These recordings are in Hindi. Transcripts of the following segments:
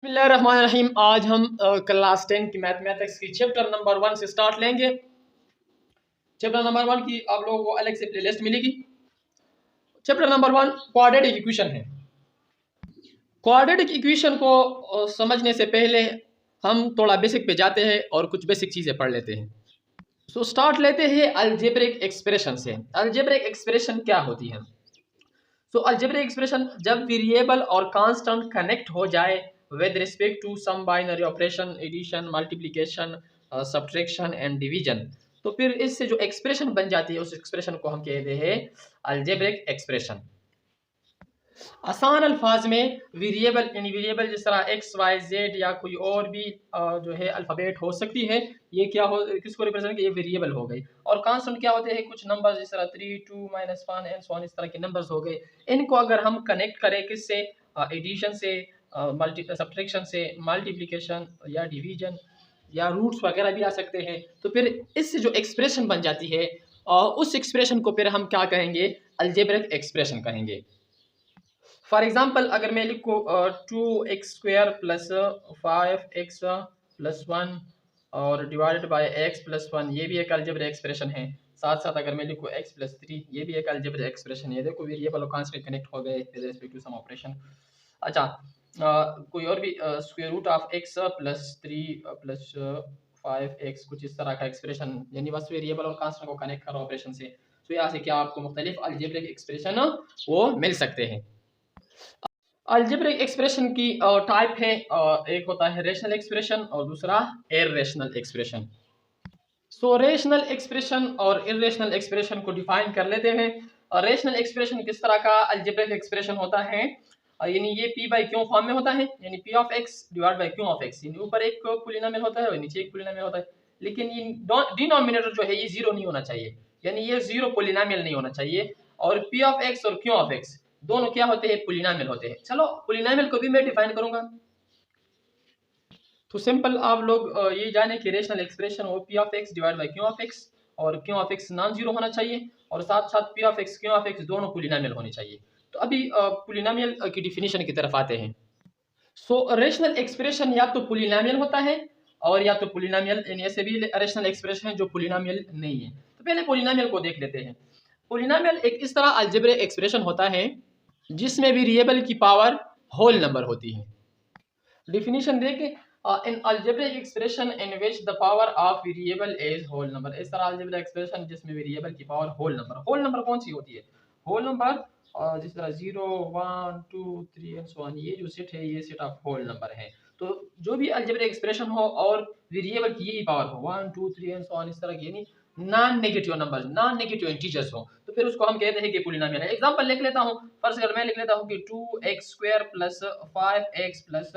बिस्मिल्लाहिर्रहमानिर्रहीम। आज हम क्लास 10 की मैथमेटिक्स की चैप्टर नंबर 1 से स्टार्ट लेंगे। चैप्टर नंबर 1 की आप लोगों को अलग से प्लेलिस्ट मिलेगी। चैप्टर नंबर 1 क्वाड्रेटिक इक्वेशन है। क्वाड्रेटिक इक्वेशन को समझने से पहले हम थोड़ा बेसिक पे जाते हैं और कुछ बेसिक चीज़ें पढ़ लेते हैं। सो स्टार्ट लेते हैं अलजेब्रिक एक्सप्रेशन से। अलजेब्रिक एक्सप्रेशन क्या होती है? सो अलजेब्रिक एक्सप्रेशन जब वेरिएबल और कांस्टेंट कनेक्ट हो जाए with respect to some binary operation, addition, multiplication, subtraction and division, तो फिर इससे जो एक्सप्रेशन बन जाती है उस एक्सप्रेशन को हम कहते हैं अलजेब्रिक एक्सप्रेशन। आसान अल्फाज में वेरिएबल यानी वेरिएबल जिस तरह एक्स वाई जेड या कोई और भी जो है अल्फ़ाबेट हो सकती है, ये क्या हो किसको रिप्रेजेंट ये वेरिएबल हो गई। और कांस्टेंट क्या होते हैं? कुछ नंबर्स जिस तरह 3, 2, -1 एंड सो ऑन, इस तरह के नंबर्स हो गए। इनको अगर हम कनेक्ट करें किससे? एडिशन से, सब्ट्रैक्शन से, मल्टीप्लिकेशन या डिवीजन या रूट्स वगैरह भी आ सकते हैं। तो फिर इससे जो एक्सप्रेशन बन जाती है उस एक्सप्रेशन को फिर हम क्या कहेंगे? अलजेब्रिक एक्सप्रेशन कहेंगे। फॉर एग्जाम्पल अगर मैं लिखूँ 2x² प्लस 5x प्लस 1 और डिवाइडेड बाय x प्लस 1, ये भी एक अलजेब्रिक एक्सप्रेशन है। साथ साथ अगर मैं लिखूँ x प्लस 3, ये भी एक अलजेब्रिक एक्सप्रेशन है। देखो वेरिएबल और कांस्टेंट कनेक्ट हो गए with respect to some operation. अच्छा, कोई और भी square root of x plus 3 plus 5x, कुछ इस तरह का एक्सप्रेशन, यानी बस वेरिएबल और कांस्टेंट को कनेक्ट करो ऑपरेशन से। तो यहाँ से क्या आपको मुख्तलिफ अलजेब्रिक एक्सप्रेशन वो मिल सकते हैं। अलजेब्रिक एक्सप्रेशन की टाइप है, एक होता है रेशनल एक्सप्रेशन और दूसरा इर्रेशनल एक्सप्रेशन। सो रेशनल एक्सप्रेशन और इर्रेशनल एक्सप्रेशन को डिफाइन कर लेते हैं। रेशनल एक्सप्रेशन किस तरह का अलजेब्रिक एक्सप्रेशन होता है? यानी ये p बाई क्यू फॉर्म में होता है, यानी p of x divide by q of x, यानी ऊपर एक पोलिनोमियल होता है और नीचे एक पोलिनोमियल होता है। लेकिन ये डिनोमिनेटर जो है ये जीरो नहीं होना चाहिए, यानी ये जीरो पोलिनोमियल नहीं होना चाहिए। और p ऑफ x और q ऑफ x दोनों क्या होते हैं? पोलिनोमियल होते हैं। चलो पोलिनोमियल को भी मैं डिफाइन करूंगा। तो सिंपल आप लोग ये जाने कि रेशनल एक्सप्रेशन वो p of x divide by q of x, और q of x non zero होना चाहिए, और साथ साथ p of x q of x दोनों पोलिनोमियल होने चाहिए। तो अभी पोलिनोमियल की डिफिनीशन की तरफ आते हैं। सो रेशनल एक्सप्रेशन या तो पोलिनोमियल होता है और या तो पोलिनोमियल, यानी ऐसे भी रेशनल एक्सप्रेशन है जो पोलिनोमियल नहीं है। तो पहले पोलिनोमियल को देख लेते हैं। पोलिनोमियल एक इस तरह अलजेब्रिक एक्सप्रेशन होता है जिसमें वेरिएबल की पावर होल नंबर होती है। डिफिनीशन देखें, in algebraic expression in which the power of variable is whole number. इस तरह अलजेब्रिक एक्सप्रेशन जिसमें वेरिएबल की power whole number. Whole number कौन सी होती है? होल नंबर जिस तरह 0, 1, 2, 3 एंड सो ऑन, ये जो सेट है ये सेट ऑफ होल नंबर है। तो जो भी अलजेब्रिक एक्सप्रेशन हो और वेरिएबल की यही पावर हो 1, 2, 3 एंड सो ऑन, इस तरह की, यानी non negative number, non negative integers हो, तो फिर उसको हम कहते हैं कि पोलिनोमियल है। एग्जांपल लिख लेता हूं। फर्स्ट अगर मैं लिख लेता हूं कि 2x² प्लस 5x प्लस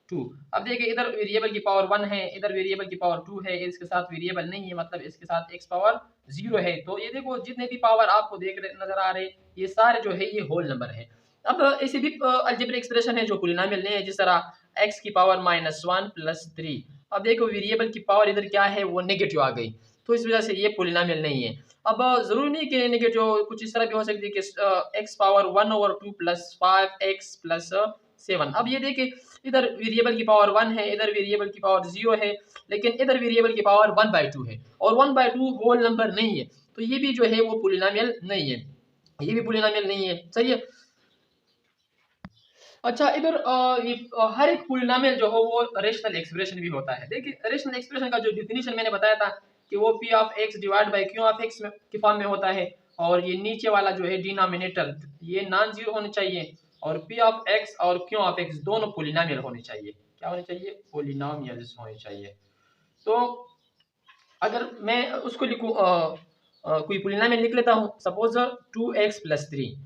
2। अब देखिए इधर वेरिएबल की पावर 1 है, इधर वेरिएबल की पावर 2 है, इसके साथ वेरिएबल नहीं है, मतलब इसके साथ x पावर 0 है। तो ये देखो जितने भी पावर आपको देख रहे नजर आ रहे, ये सारे जो है ये होल नंबर है। अब ऐसे भी अलजेब्रिक एक्सप्रेशन है जो पोलिनोमियल नहीं है, जिस तरह x की पावर -1 प्लस 3। अब देखो वेरिएबल की पावर इधर क्या है? वो नेगेटिव आ गई, तो इस वजह से ये पोलिनोमियल नहीं है। अब जरूरी नहीं कि नेगेटिव, कुछ इस तरह भी हो सकती है कि x power 1/2 plus 5x plus 7। अब ये देखिए इधर वेरिएबल की पावर 1 है, इधर वेरिएबल की पावर 0 है, लेकिन इधर वेरिएबल की पावर 1/2 है और 1/2 होल नंबर नहीं है, तो ये भी जो है वो पोलिनोमियल नहीं है, ये भी पोलिनोमियल नहीं है। सही है। अच्छा, इधर ये हर एक पोलिनोमियल जो हो वो रेशनल एक्सप्रेशन भी होता है। देखिए रेशनल एक्सप्रेशन का जो डिफिनीशन मैंने बताया था कि वो p of x divide by q of x के फॉर्म में होता है, और ये नीचे वाला जो है डिनोमिनेटर ये नॉन जीरो होने चाहिए, और p ऑफ x और q ऑफ x दोनों पोलिनोमियल होने चाहिए। क्या होने चाहिए? पोलिनोमियल्स होने चाहिए। तो अगर मैं उसको लिखूं कोई पोलिनोमियल लिख लेता हूँ, सपोज 2x प्लस 3।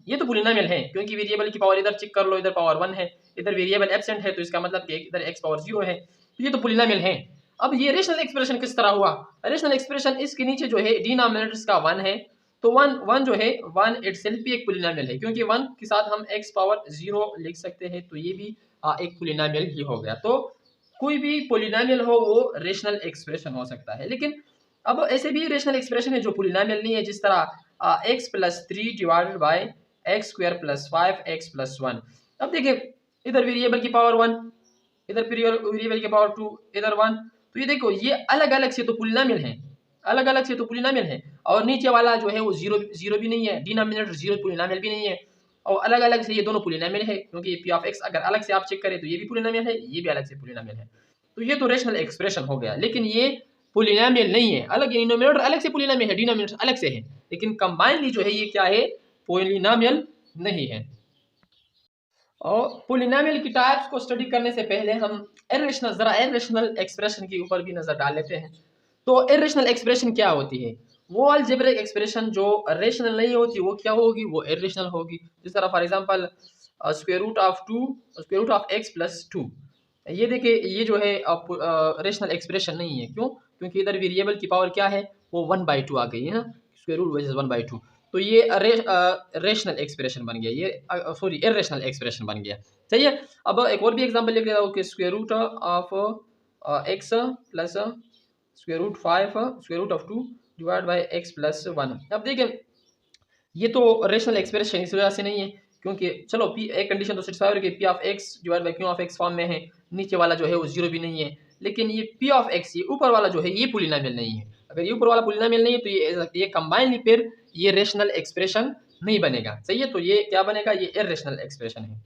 ये तो पोलिनोमियल है क्योंकि वेरिएबल की पावर इधर चेक कर लो, इधर पावर 1 है, इधर वेरिएबल एब्सेंट है, तो इसका मतलब कि इधर x पावर 0 है, तो ये तो पोलिनोमियल है। अब ये रेशनल एक्सप्रेशन किस तरह हुआ? रेशनल एक्सप्रेशन इसके नीचे जो है डिनोमिनेटर्स का 1 है, तो 1 जो है 1 इटसेल्फ भी एक पोलिनोमियल है, क्योंकि 1 के साथ हम x पावर 0 लिख सकते हैं, तो ये भी एक पोलिनोमियल ही हो गया। तो कोई भी पोलिनोमियल हो वो रेशनल एक्सप्रेशन हो सकता है। लेकिन अब ऐसे भी रेशनल एक्सप्रेशन है जो पोलिनोमियल नहीं है, जिस तरह x plus 3 divided by x² plus 5x plus 1। अब देखिए इधर वेरिएबल की पावर 1, इधर वेरिएबल की पावर 2, इधर 1। तो ये देखो ये अलग अलग से तो पोलिनोमियल है, अलग अलग से तो पोलिनोमियल है। और नीचे वाला जो है वो जीरो जीरो भी नहीं है, डिनोमिनेटर जीरो पोलिनोमियल भी नहीं है। और अलग अलग से ये दोनों पोलिनोमियल है, क्योंकि पी ऑफ एक्स अगर अलग से आप चेक करें तो ये भी पोलिनोमियल है, ये भी अलग से पोलिनोमियल है। तो ये तो रेशनल एक्सप्रेशन हो गया, लेकिन ये पोलिनोमियल नहीं है। अलग डिनोमिनेटर अलग से पोलिनोमियल है, डिनोमिनेटर अलग से है, लेकिन कंबाइनली जो है ये क्या है, पोलिनोमियल नहीं है। और पोलिनोमियल की टाइप्स को स्टडी करने से पहले हम इर्रेशनल एक्सप्रेशन के ऊपर भी नजर डाल लेते हैं। तो इर्रेशनल एक्सप्रेशन क्या होती है? वो अलजेब्रिक एक्सप्रेशन जो रेशनल नहीं होती वो क्या होगी, वो इर्रेशनल होगी। जिस तरह for example square root of x plus 2, ये देखिए ये जो है रेशनल एक्सप्रेशन नहीं है। क्यों? क्योंकि इधर वेरिएबल की पावर क्या है, वो 1/2 आ गई है ना, स्क्वायर रूट वर्सेस 1/2। तो ये रेशनल एक्सप्रेशन बन गया, ये सॉरी इर्रेशनल एक्सप्रेशन बन गया। सही है। अब एक और भी एग्जांपल लिख लेता हूँ कि square root of x plus square root of 2 divide by x plus 1। अब देखिए ये तो रेशनल एक्सप्रेशन इस वजह से नहीं है, क्योंकि चलो पी एक कंडीशन तो सेटिस्फाई हो रही है, P of x divide by Q of x form में है, नीचे वाला जो है वो जीरो भी नहीं है। लेकिन ये पी ऑफ एक्स, ये ऊपर वाला जो है ये पोलिनोमियल नहीं है। अगर ये ऊपर वाला पोलिनोमियल नहीं है तो ये कंबाइनली फिर ये रेशनल एक्सप्रेशन नहीं बनेगा। सही है। तो ये क्या बनेगा, ये इर्रेशनल एक्सप्रेशन है।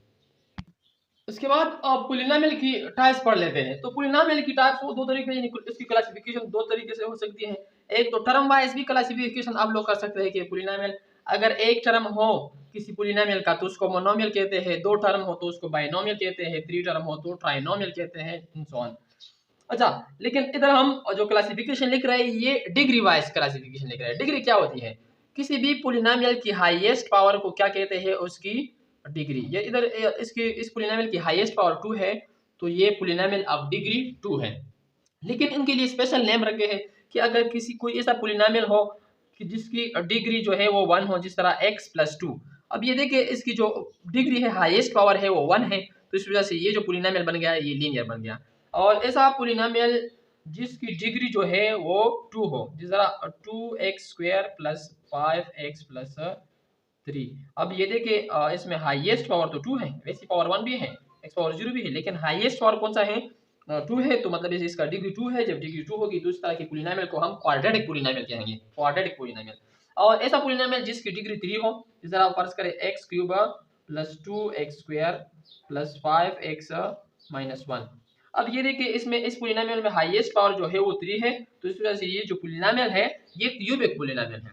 उसके बाद आप पोलिनोमियल की टाइप्स पढ़ लेते हैं। तो पोलिनोमियल की टाइप्स दो तरीके, इसकी क्लासिफिकेशन दो तरीके से हो सकती है। एक तो टर्म वाइज भी क्लासिफिकेशन आप लोग कर सकते हैं कि पोलिनोमियल अगर एक टर्म हो किसी पोलिनोमियल का तो उसको मोनोमियल कहते हैं, दो टर्म हो तो उसको बाइनोमियल कहते हैं, थ्री टर्म हो तो ट्राइनोमियल कहते हैं, एंड सो ऑन। अच्छा, लेकिन इधर हम जो क्लासिफिकेशन लिख रहे हैं ये डिग्री वाइज क्लासिफिकेशन लिख रहे हैं। डिग्री क्या होती है? किसी भी पोलिनोमियल की हाईएस्ट पावर को क्या कहते हैं, उसकी डिग्री। ये इधर इसकी इस पोलिनोमियल की हाईएस्ट पावर 2 है, तो ये पोलिनोमियल ऑफ डिग्री 2 है। लेकिन इनके लिए स्पेशल नेम रखे हैं कि अगर किसी कोई ऐसा पोलिनोमियल हो कि जिसकी डिग्री जो है वो 1 हो, जिस तरह x प्लस 2। अब ये देखिए इसकी जो डिग्री है, हाईएस्ट पावर है वो 1 है, तो इस वजह से ये जो पोलिनोमियल बन गया है ये लीनियर बन गया। और ऐसा पोलिनोमियल जिसकी डिग्री जो है वो 2 हो, जिस तरह 2x² प्लस 5x प्लस 3। अब ये देखिए इसमें हाईएस्ट पावर तो 2 है, वैसी पावर 1 भी है, x पावर 0 भी है, लेकिन हाईएस्ट पावर कौन सा है, 2 है। तो मतलब इसका डिग्री 2 है। जब डिग्री 2 होगी तो इस तरह के पोलिनोमियल को हम क्वाड्रेटिक पोलिनोमियल कहेंगे, क्वाड्रेटिक पोलिनोमियल। और ऐसा पोलिनोमियल जिसकी डिग्री 3 हो, जिस तरह फर्ज करें x³ plus 2x² plus 5x minus 1। अब ये देखिए इसमें इस पोलिनोमियल में हाईएस्ट पावर जो है वो 3 है, तो इस वजह से ये जो पोलिनोमियल है ये क्यूबिक पोलिनोमियल है।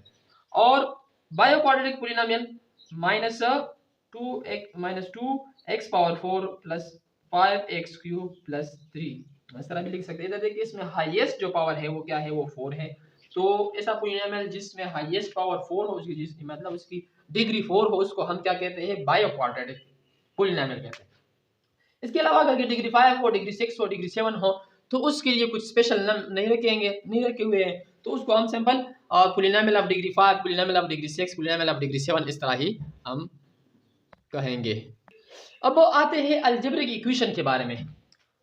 और bio quadratic polynomial -2x power 4 plus 5x³ plus 3, इस तरह भी लिख सकते हैं। इधर देखिए इसमें हाईएस्ट जो पावर है वो क्या है, वो 4 है। तो ऐसा पोलिनोमियल जिसमें हाईएस्ट पावर 4 हो, उसकी मतलब उसकी डिग्री 4 हो, उसको हम क्या कहते हैं, बायो क्वाड्रेटिक पोलिनोमियल कहते हैं। इसके अलावा अगर डिग्री 5 हो, डिग्री 6 हो, डिग्री 7 हो, तो उसके लिए कुछ स्पेशल नाम नहीं रखे हुए हैं, तो उसको हम simple polynomial of degree 5, polynomial of degree 6, polynomial of degree 7 इस तरह ही हम कहेंगे। अब आते हैं अलजेब्रिक इक्वेशन के बारे में।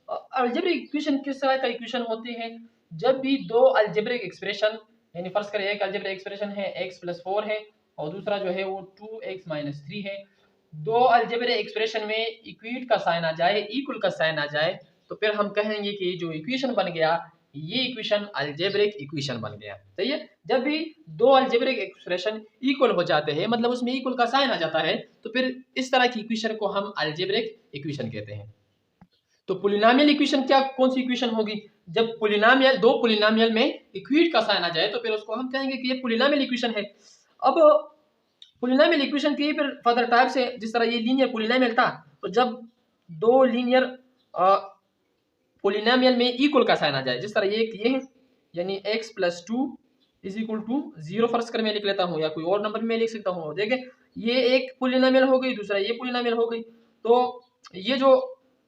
अलजेब्रिक इक्वेशन किस तरह का इक्वेशन होते हैं? जब भी दो अलजेब्रिक एक्सप्रेशन, यानी फर्ज करें एक अलजेब्रिक एक्सप्रेशन है x प्लस 4 है और दूसरा जो है वो 2x माइनस 3 है, दो अलजेब्रिक एक्सप्रेशन में इक्विट का साइन आ जाए, इक्वल का साइन आ जाए, तो फिर हम कहेंगे कि जो इक्वेशन बन गया ये इक्वेशन अलजेब्रिक इक्वेशन बन गया। सही है। जब भी दो अलजेब्रिक एक्सप्रेशन इक्वल हो जाते हैं, मतलब उसमें इक्वल का साइन आ जाता है, तो फिर इस तरह की इक्वेशन को हम अलजेब्रिक इक्वेशन कहते हैं। तो पोलिनोमियल इक्वेशन क्या, कौन सी इक्वेशन होगी? जब पोलिनोमियल, दो पोलिनोमियल में इक्विट का साइन आ जाए तो फिर उसको हम कहेंगे कि ये पोलिनोमियल इक्वेशन है। अब पोलिनोमियल इक्वेशन की फिर फर्दर टाइप से, जिस तरह ये लीनियर पोलिनोमियल था, तो जब दो लीनियर पोलिनोमियल में इक्वल का साइन आ जाए, जिस तरह ये है, यानी x plus 2 is equal to 0 फर्ज कर मैं लिख लेता हूँ, या कोई और नंबर में लिख सकता हूँ। देखिए ये एक पोलिनोमियल हो गई, दूसरा ये पोलिनोमियल हो गई। तो ये जो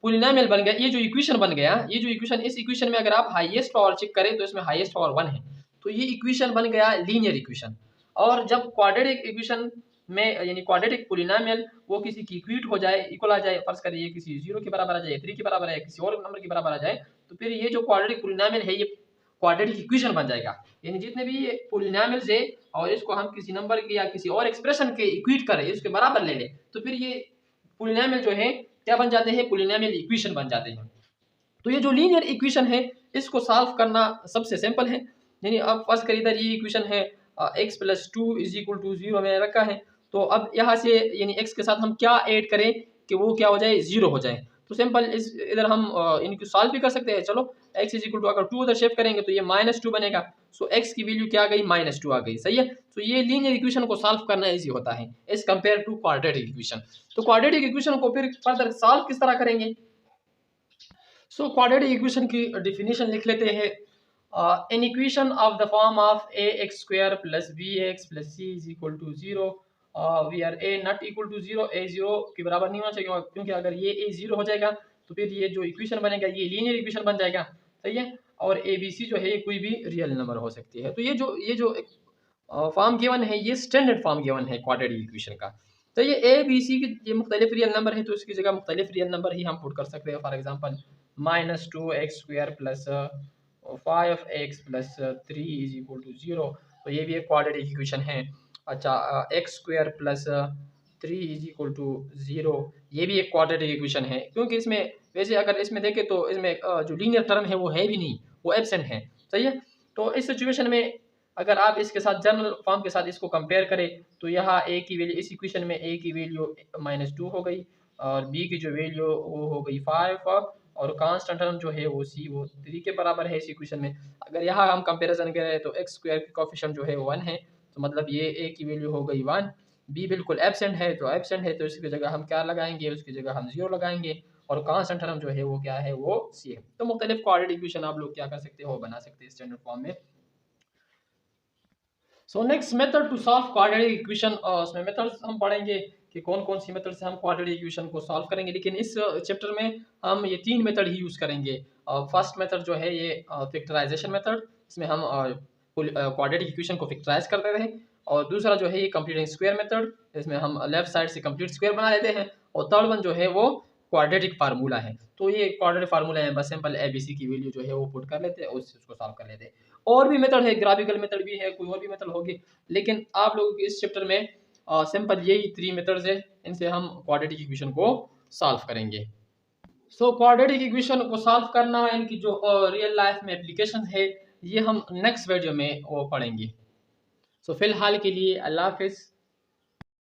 पोलिनोमियल बन गया, ये जो इक्वेशन बन गया, ये जो इक्वेशन, इस इक्वेशन में अगर आप हाईएस्ट पावर चेक करें तो इसमें हाईएस्ट पावर 1 है, तो ये इक्वेशन बन गया लीनियर इक्वेशन। और जब क्वाड्रेटिक इक्वेशन में, यानी क्वाड्रेटिक पोलिनोमियल वो किसी की इक्विट हो जाए, इक्वल आ जाए, फर्ज करिए किसी 0 के बराबर आ जाए, 3 के बराबर है, किसी और नंबर के बराबर आ जाए, तो फिर ये जो क्वाड्रेटिक पोलिनोमियल है ये क्वाड्रेटिक इक्वेशन बन जाएगा। यानी जितने भी ये पोलिनोमियल्स है और इसको हम किसी नंबर के या किसी और एक्सप्रेशन के इक्विट करें, इसके बराबर ले लें, तो फिर ये पोलिनोमियल जो है क्या बन जाते हैं, पोलिनोमियल इक्वेशन बन जाते हैं। तो ये जो लीनियर इक्वेशन है इसको सॉल्व करना सबसे सिंपल है। यानी अब फर्स्ट करिए इधर ये इक्वेशन है x + 2 = 0 मैंने रखा है। तो अब यहाँ से यानी x के साथ हम क्या ऐड करें कि वो क्या हो जाए, 0 हो जाए। तो सिंपल इस इधर हम इनको सॉल्व भी कर सकते हैं। चलो x = अगर 2 उधर शिफ्ट करेंगे तो ये -2 बनेगा। सो x की वैल्यू क्या आ गई, -2 आ गई। सही है। तो ये लीनियर इक्वेशन को सॉल्व करना इजी होता है as compare to quadratic equation. तो क्वाड्रेटिक इक्वेशन को फिर फर्दर सॉल्व किस तरह करेंगे। सो क्वाड्रेटिक इक्वेशन की डेफिनेशन लिख लेते हैं। An equation of the form of ax² + bx + c = 0 where a not equal to 0, a 0 के बराबर नहीं होना चाहिए, क्योंकि अगर ये a 0 हो जाएगा तो फिर ये जो इक्वेशन बनेगा ये लीनियर इक्वेशन बन जाएगा। सही है। और a b c जो है ये कोई भी रियल नंबर हो सकती है। तो ये जो फॉर्म गिवन है ये स्टैंडर्ड फॉर्म गिवन है क्वाड्रेटिक इक्वेशन का। तो ये a b c की ये मुख्तलिफ रियल नंबर है, तो इसकी जगह मुख्तलिफ रियल नंबर ही हम पुट कर सकते हैं। For example -2x² + 5x + 3 = 0। तो ये भी एक क्वाड्रेटिक इक्वेशन है। अच्छा x² + 3 = 0, ये भी एक क्वाड्रेटिक इक्वेशन है, क्योंकि इसमें वैसे अगर इसमें देखें तो इसमें जो लीनियर टर्म है वो है भी नहीं, वो एब्सेंट है। सही है। तो इस सिचुएशन में अगर आप इसके साथ जनरल फॉर्म के साथ इसको कंपेयर करें तो यहाँ a की वैल्यू इस इक्वेशन में a की वैल्यू -2 हो गई और b की जो वैल्यू वो हो गई 5 और कांस्टेंट टर्म जो है वो c वो 3 के बराबर है इस इक्वेशन में। अगर यहाँ हम कंपैरिजन करें तो x² की कोफिशिएंट जो है 1 है, तो मतलब ये a की वैल्यू हो गई 1, b बिल्कुल एब्सेंट है तो एब्सेंट है, तो इसकी जगह हम क्या लगाएंगे, उसकी जगह हम 0 लगाएंगे और कांस्टेंट टर्म जो है वो क्या है, वो c है। तो मुख्तलिफ क्वाड्रेटिक इक्वेशन आप लोग क्या कर सकते हो, बना सकते हैं स्टैंडर्ड फॉर्म में। So next method to solve quadratic equation, उसमें मेथड्स हम पढ़ेंगे कि कौन कौन सी मेथड से हम क्वाड्रेटिक इक्वेशन को सॉल्व करेंगे, लेकिन इस चैप्टर में हम ये 3 मेथड ही यूज़ करेंगे। फर्स्ट मेथड जो है ये फैक्टराइजेशन मेथड, इसमें हम क्वाड्रेटिक इक्वेशन को फैक्टराइज करते हैं। और दूसरा जो है ये कंप्लीट स्क्वायर मेथड, इसमें हम लेफ्ट साइड से कंप्लीट स्क्वायर बना लेते हैं। और थर्ड वन जो है वो क्वाड्रेटिक फार्मूला है। तो ये क्वाड्रेटिक फार्मूला है, बस सिंपल ABC की वैल्यू जो है वो पुट कर लेते हैं और उसको सॉल्व कर लेते हैं। और भी मेथड है, ग्राफिकल मेथड भी है, कोई और भी मेथड होगी, लेकिन आप लोगों के इस चैप्टर में सिंपल यही 3 मेथड्स है, इनसे हम क्वाड्रेटिक इक्वेशन को सॉल्व करेंगे। सो क्वाड्रेटिक इक्वेशन को सॉल्व करना, इनकी जो रियल लाइफ में एप्लीकेशन है ये हम नेक्स्ट वीडियो में वो पढ़ेंगे। सो फिलहाल के लिए अल्लाह हाफिज़।